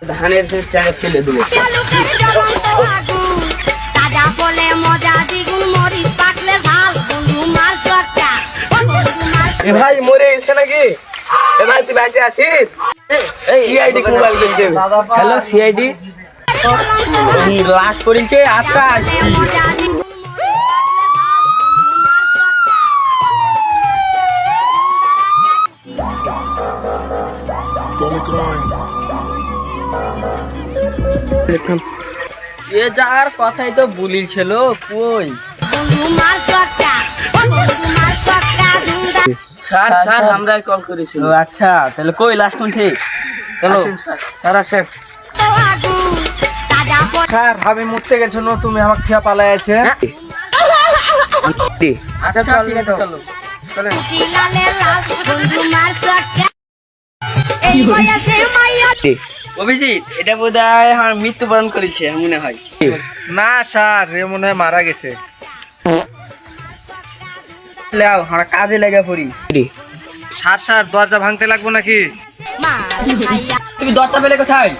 ধানের চায়ে ফেলে দেবো। এ ভাই মরে গেছে নাকি? এ ভাই তুই বেঁচে আছিস? সিআইডি মোবাইল কিনতে। হ্যালো সিআইডি, লাশ পড়েছে। আচ্ছা আসছি। এ যাওয়ার কথাই তো বলিছিল, কই? স্যার স্যার আমরা কল করেছিল। আচ্ছা তাহলে কই লাস্ট কোনঠে? চলো স্যার আসেন। স্যার আমি মরতে গেছো না, তুমি আমাকে খেয়া পালাই আছে। আচ্ছা ঠিক আছে চলো চলেন। অভিজিৎ এটা বোধহয় আমার মৃত্যুবরণ করেছে মনে হয়। না স্যার, এ মনে হয় মারা গেছে। লাও আমরা কাজে লেগে পড়ি। স্যার দরজা ভাঙতে লাগবো নাকি? তুমি দরজা পেলে কোথায়?